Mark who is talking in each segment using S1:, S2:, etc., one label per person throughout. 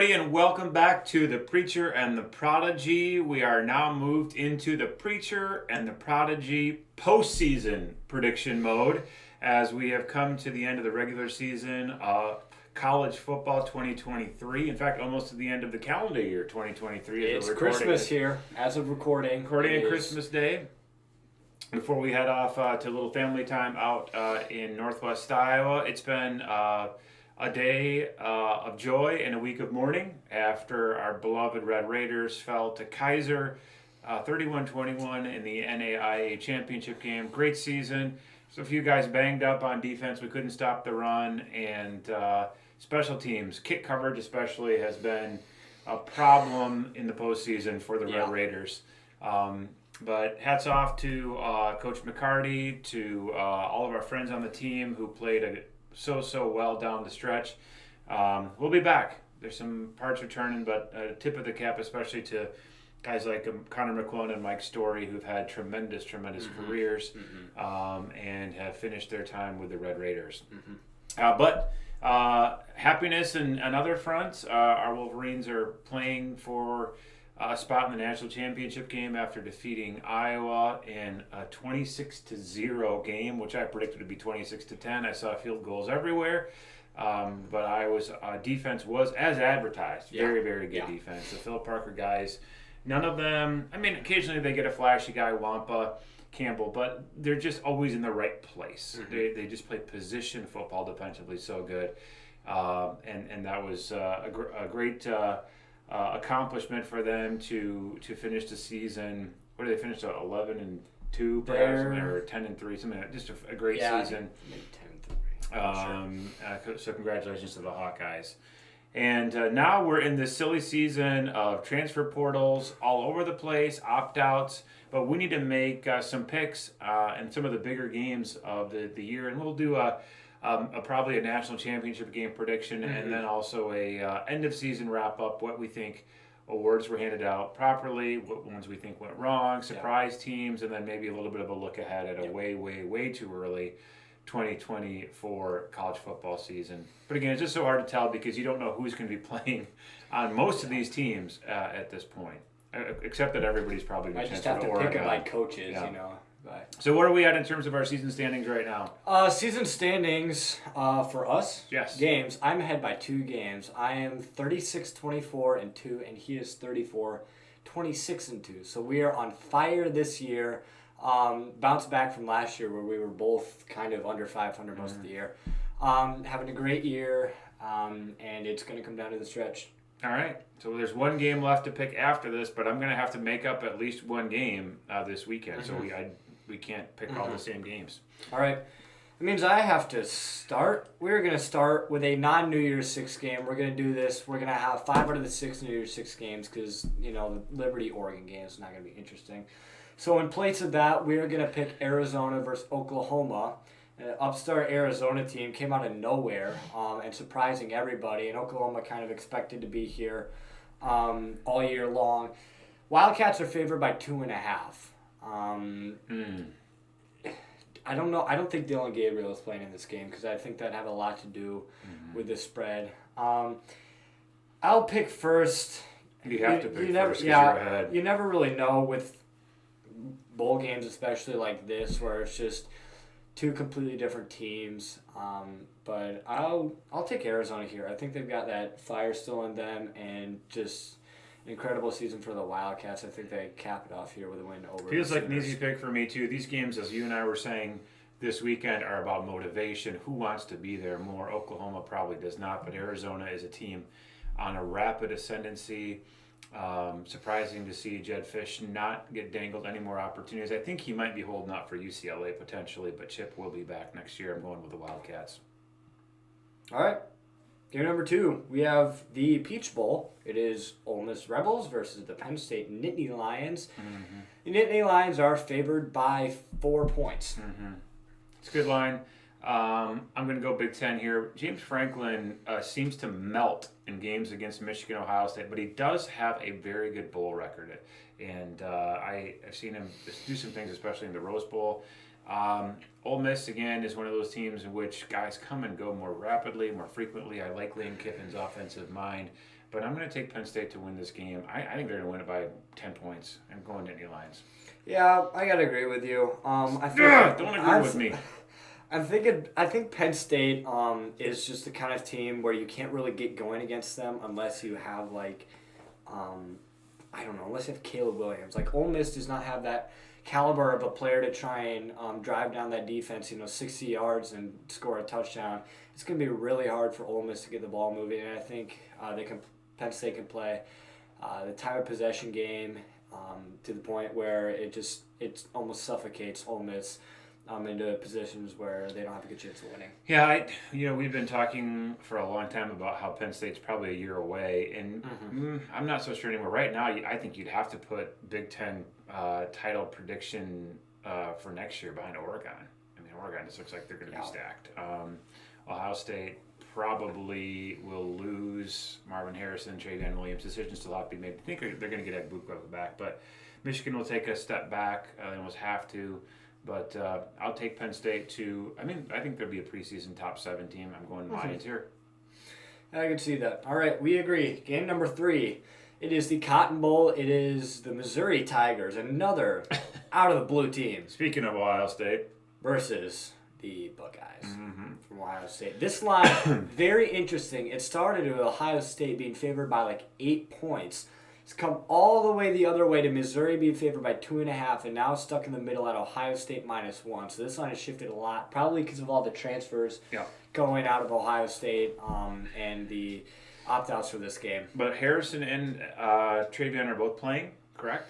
S1: everybody, and welcome back to The Preacher and the Prodigy. We are now moved into The Preacher and the Prodigy postseason prediction mode as we have come to the end of the regular season of college football 2023. In fact, almost to the end of the calendar year 2023.
S2: It's Christmas here as of recording.
S1: Recording on Christmas Day. Before we head off to a little family time out in Northwest Iowa, it's been a day of joy and a week of mourning after our beloved Red Raiders fell to Kaiser 31-21 in the NAIA championship game. Great season. So a few guys banged up on defense. We couldn't stop the run. And special teams, kick coverage especially, has been a problem in the postseason for the Red Raiders. But hats off to Coach McCarty, to all of our friends on the team who played so well down the stretch. We'll be back. There's some parts returning, but a tip of the cap especially to guys like Connor McClellan and Mike Story, who've had tremendous careers and have finished their time with the Red Raiders. But happiness and other fronts. Our Wolverines are playing for a spot in the national championship game after defeating Iowa in a 26-0 game, which I predicted to be 26-10. I saw field goals everywhere, but Iowa's defense was as advertised. Very good defense. The Phil Parker guys, none of them. I mean, occasionally they get a flashy guy, Wampa, Campbell, but they're just always in the right place. They just play position football defensively so good, and that was a great. Accomplishment for them to finish the season. What did they finish? 11-2, perhaps, or 10-3, something. Just a great season.
S2: Maybe 10-3.
S1: So congratulations to the Hawkeyes. And now we're in this silly season of transfer portals all over the place, opt-outs. But we need to make some picks in some of the bigger games of the year, and we'll do probably a national championship game prediction, and then also a end of season wrap up. What we think awards were handed out properly, what ones we think went wrong, surprise teams, and then maybe a little bit of a look ahead at a way too early 2024 college football season. But again, it's just so hard to tell because you don't know who's going to be playing on most of these teams at this point, except that everybody's probably going
S2: to transfer to Oregon. I just have to pick up my coaches, you know.
S1: So what are we at in terms of our season standings right now?
S2: Season standings for us, games, I'm ahead by 2 games. I am 36-24-2, and he is 34-26-2. So we are on fire this year. Bounced back from last year where we were both kind of under 500 most of the year. Having a great year, and it's going to come down to the stretch.
S1: All right. So there's one game left to pick after this, but I'm going to have to make up at least one game this weekend. So we can't pick all the same games.
S2: All right. It means I have to start. We're going to start with a non-New Year's 6 game. We're going to do this. We're going to have 5 out of the 6 New Year's 6 games because, you know, the Liberty-Oregon game is not going to be interesting. So in place of that, we're going to pick Arizona versus Oklahoma. An upstart Arizona team came out of nowhere and surprising everybody. And Oklahoma kind of expected to be here all year long. Wildcats are favored by 2.5. I don't know. I don't think Dylan Gabriel is playing in this game because I think that have a lot to do with the spread. I'll pick first.
S1: You have to pick first because you're ahead.
S2: You never really know with bowl games, especially like this, where it's just 2 completely different teams. But I'll take Arizona here. I think they've got that fire still in them and just an incredible season for the Wildcats. I think they cap it off here with a win over
S1: Feels like an easy pick for me, too. These games, as you and I were saying this weekend, are about motivation. Who wants to be there more? Oklahoma probably does not, but Arizona is a team on a rapid ascendancy. Surprising to see Jed Fish not get dangled any more opportunities. I think he might be holding out for UCLA potentially, but Chip will be back next year. I'm going with the Wildcats.
S2: All right. Game number 2, we have the Peach Bowl. It is Ole Miss Rebels versus the Penn State Nittany Lions. The Nittany Lions are favored by 4 points.
S1: It's a good line. I'm going to go Big Ten here. James Franklin seems to melt in games against Michigan, Ohio State, but he does have a very good bowl record. And I've seen him do some things, especially in the Rose Bowl. Ole Miss, again, is one of those teams in which guys come and go more rapidly, more frequently. I like Lane Kiffin's offensive mind. but I'm going to take Penn State to win this game. I think they're going to win it by 10 points. I'm going to Nittany Lions.
S2: Yeah, I gotta agree with you. I think
S1: Don't agree with me.
S2: I think Penn State is just the kind of team where you can't really get going against them unless you have I don't know, unless you have Caleb Williams. Like Ole Miss does not have that caliber of a player to try and drive down that defense, 60 yards and score a touchdown. It's going to be really hard for Ole Miss to get the ball moving, and I think Penn State can play the time of possession game to the point where it almost suffocates Ole Miss into positions where they don't have a good chance of winning.
S1: Yeah, we've been talking for a long time about how Penn State's probably a year away, and I'm not so sure anymore. Right now, I think you'd have to put Big Ten title prediction for next year behind Oregon. I mean, Oregon just looks like they're going to be stacked. Ohio State probably will lose Marvin Harrison, Travion Williams. Decisions still have to be made. I think they're going to get Ed Bukowski back, but Michigan will take a step back. They almost have to. But I'll take Penn State to. I think there'll be a preseason top 7 team. I'm going Lions here.
S2: I can see that. All right, we agree. Game number 3. It is the Cotton Bowl. It is the Missouri Tigers, another out of the blue team.
S1: Speaking of Ohio State.
S2: Versus the Buckeyes from Ohio State. This line, very interesting. It started with Ohio State being favored by like 8 points. It's come all the way the other way to Missouri being favored by 2.5, and now it's stuck in the middle at Ohio State -1. So this line has shifted a lot, probably because of all the transfers going out of Ohio State and the opt-outs for this game.
S1: But Harrison and Travion are both playing, correct?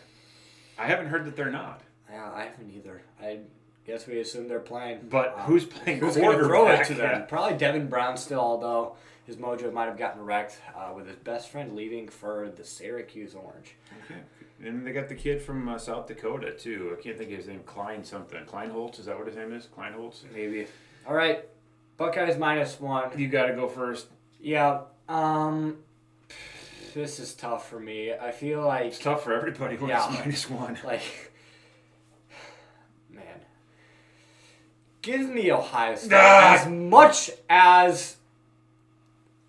S1: I haven't heard that they're not.
S2: Yeah, I haven't either. I guess we assume they're playing.
S1: But who's playing
S2: Who's going to throw it to them? Probably Devin Brown still, although his mojo might have gotten wrecked with his best friend leaving for the Syracuse Orange.
S1: Okay. And they got the kid from South Dakota, too. I can't think of his name. Klein something. Kleinholtz? Is that what his name is? Kleinholtz?
S2: Maybe. All right. Buckeyes -1.
S1: You got to go first.
S2: Yeah. This is tough for me. I feel like...
S1: It's tough for everybody when it's -1.
S2: Like... Man. Give me Ohio State. As much as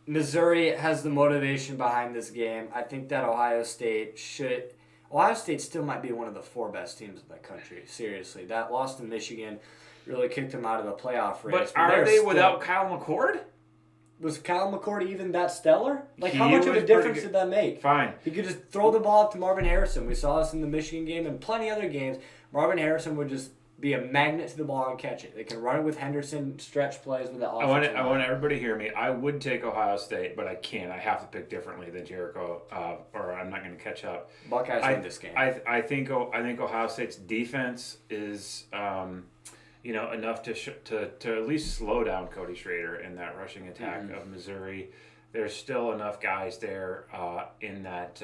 S2: Missouri has the motivation behind this game, I think that Ohio State still might be one of the 4 best teams in the country. Seriously. That loss to Michigan really kicked them out of the playoff race.
S1: But are they without Kyle McCord?
S2: Was Kyle McCord even that stellar? Like, how much of a difference did that make?
S1: Fine.
S2: He could just throw the ball up to Marvin Harrison. We saw this in the Michigan game and plenty of other games. Marvin Harrison would just be a magnet to the ball and catch it. They can run it with Henderson, stretch plays with that offense.
S1: I want everybody to hear me. I would take Ohio State, but I can't. I have to pick differently than Jericho, or I'm not going to catch up.
S2: Buckeyes win this game.
S1: I think Ohio State's defense is enough to at least slow down Cody Schrader in that rushing attack of Missouri. There's still enough guys there in that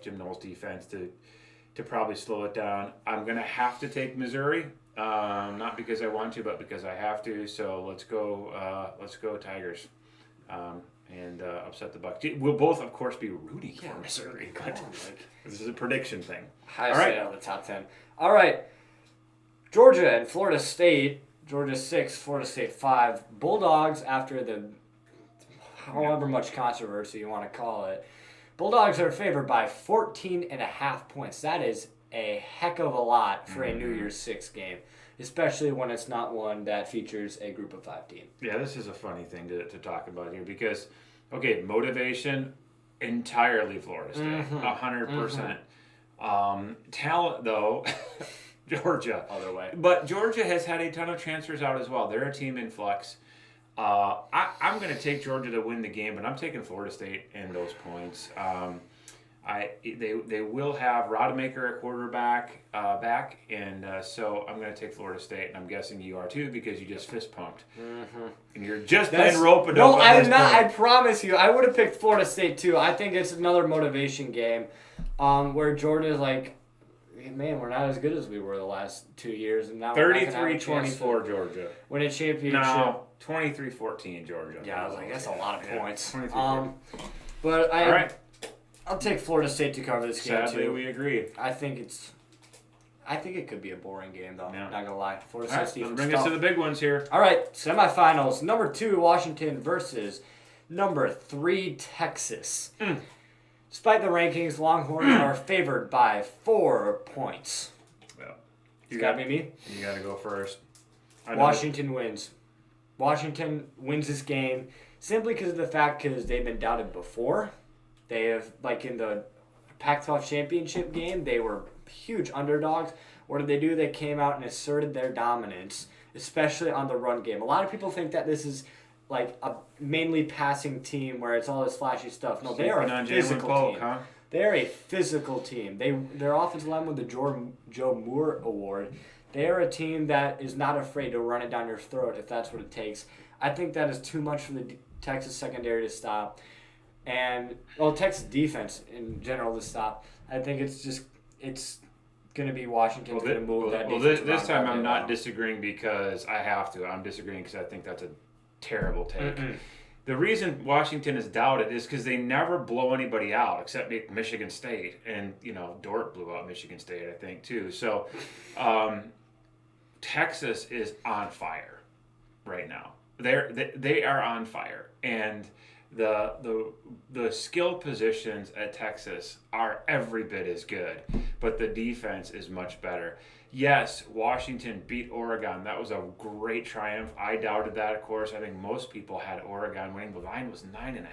S1: Jim Knowles defense to probably slow it down. I'm going to have to take Missouri, not because I want to, but because I have to. So let's go Tigers, and upset the Bucs. We'll both, of course, be rooting for Missouri, but this is a prediction thing.
S2: All right, out of the top 10. All right, Georgia and Florida State. Georgia 6, Florida State 5. Bulldogs, after the however much controversy you want to call it, Bulldogs are favored by 14.5 points. That is a heck of a lot for a New Year's 6 game, especially when it's not one that features a group of 5 team.
S1: Yeah, this is a funny thing to talk about here because, motivation, entirely Florida State, 100%. Talent, though, Georgia.
S2: Other way.
S1: But Georgia has had a ton of transfers out as well. They're a team in flux. I'm going to take Georgia to win the game, but I'm taking Florida State in those points. They will have Rodemaker at quarterback back, and so I'm going to take Florida State, and I'm guessing you are too because you just fist pumped, and you're just playing rope.
S2: No, I'm not. I promise you, I would have picked Florida State too. I think it's another motivation game, where Georgia's like, man, we're not as good as we were the last 2 years, and now
S1: 33-24 Georgia.
S2: Win a championship.
S1: No, 23-14 Georgia.
S2: Yeah, I was like, that's a lot of points.
S1: 23-14.
S2: But
S1: all right.
S2: I'll take Florida State to cover this game too.
S1: Sadly, we agree.
S2: I think it could be a boring game though.
S1: Yeah.
S2: Not gonna lie.
S1: Let's bring us to the big ones here.
S2: All right, semifinals. Number 2, Washington versus Number 3, Texas. Despite the rankings, Longhorns are favored by 4 points.
S1: Well,
S2: You got me?
S1: You got to go first.
S2: Washington wins. Washington wins this game simply because of the fact because they've been doubted before. They have, like in the Pac-12 championship game, they were huge underdogs. What did they do? They came out and asserted their dominance, especially on the run game. A lot of people think that this is like a mainly passing team where it's all this flashy stuff. No, they are a physical team.
S1: Huh?
S2: They are a physical team. Their offensive line won the Joe Moore Award. They are a team that is not afraid to run it down your throat if that's what it takes. I think that is too much for the Texas secondary to stop. And, Texas defense in general to stop. I think it's going to be Washington's going to move that defense.
S1: This time I'm not disagreeing because I have to. I'm disagreeing because I think that's a terrible take. The reason Washington is doubted is because they never blow anybody out except Michigan State. And, Dort blew out Michigan State, I think, too. So, Texas is on fire right now. They are on fire. And the skill positions at Texas are every bit as good, but the defense is much better. Yes, Washington beat Oregon. That was a great triumph. I doubted that, of course. I think most people had Oregon winning. The line was 9.5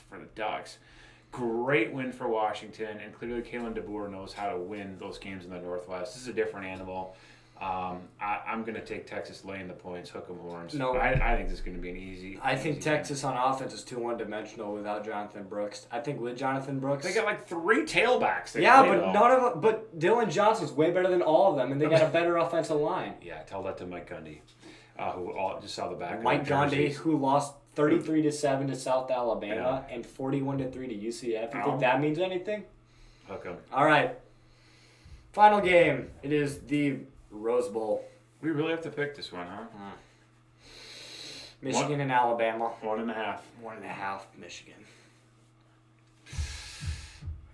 S1: for the Ducks. Great win for Washington, and clearly Kalen DeBoer knows how to win those games in the Northwest. This is a different animal. I'm going to take Texas laying the points, hook 'em horns.
S2: No,
S1: I think this is going to be an easy.
S2: I think
S1: easy
S2: Texas on offense is too one-dimensional without Jonathan Brooks. I think with Jonathan Brooks,
S1: they got like 3 tailbacks.
S2: But Dylan Johnson's way better than all of them, and they got a better offensive line.
S1: Yeah, tell that to Mike Gundy, who just saw the back.
S2: Mike Gundy, who lost 33-7 to South Alabama and 41-3 to UCF. You think that means anything?
S1: Hook 'em.
S2: All right. Final game. It is the Rose Bowl.
S1: We really have to pick this one, huh?
S2: Michigan and Alabama.
S1: 1.5.
S2: 1.5 Michigan.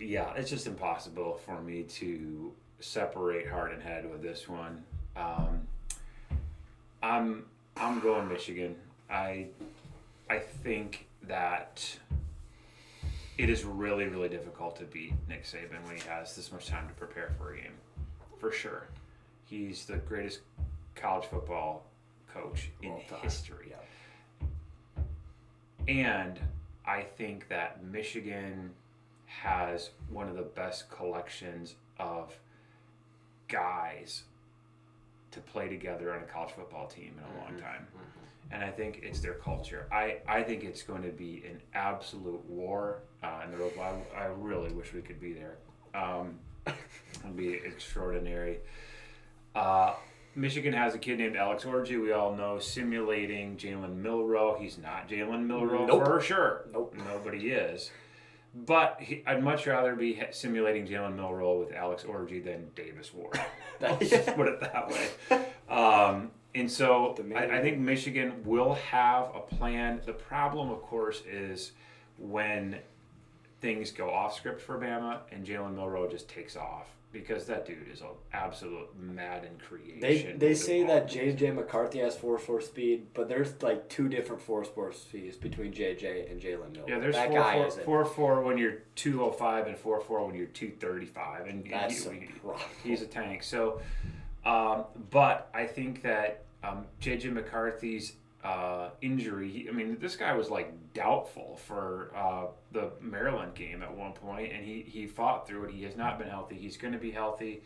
S1: Yeah, it's just impossible for me to separate heart and head with this one. I'm going Michigan. I think that it is really, really difficult to beat Nick Saban when he has this much time to prepare for a game. For sure. He's the greatest college football coach in history.
S2: Yeah.
S1: And I think that Michigan has one of the best collections of guys to play together on a college football team in a long time. And I think it's their culture. I think it's going to be an absolute war in the Rose Bowl. I really wish we could be there. It'll be extraordinary. Michigan has a kid named Alex Orji. We all know simulating Jalen Milroe. He's not Jalen Milroe for sure.
S2: Nope.
S1: Nobody is. But I'd much rather be simulating Jalen Milroe with Alex Orji than Davis Ward. Let's just put it that way. And so I think Michigan will have a plan. The problem, of course, is when things go off script for Bama and Jalen Milroe just takes off. Because that dude is an absolute Madden creation.
S2: They say that J.J. McCarthy has 4.4 speed, but there's like 2 different 4.4 speeds between J.J. and Jalen Milroe.
S1: Yeah, there's 4.4 when you're 205 and 4.4 when you're 235. And he's a tank. So, but I think that J.J. McCarthy's injury, this guy was like doubtful for the Maryland game at one point, and he fought through it. He has not been healthy. He's going to be healthy.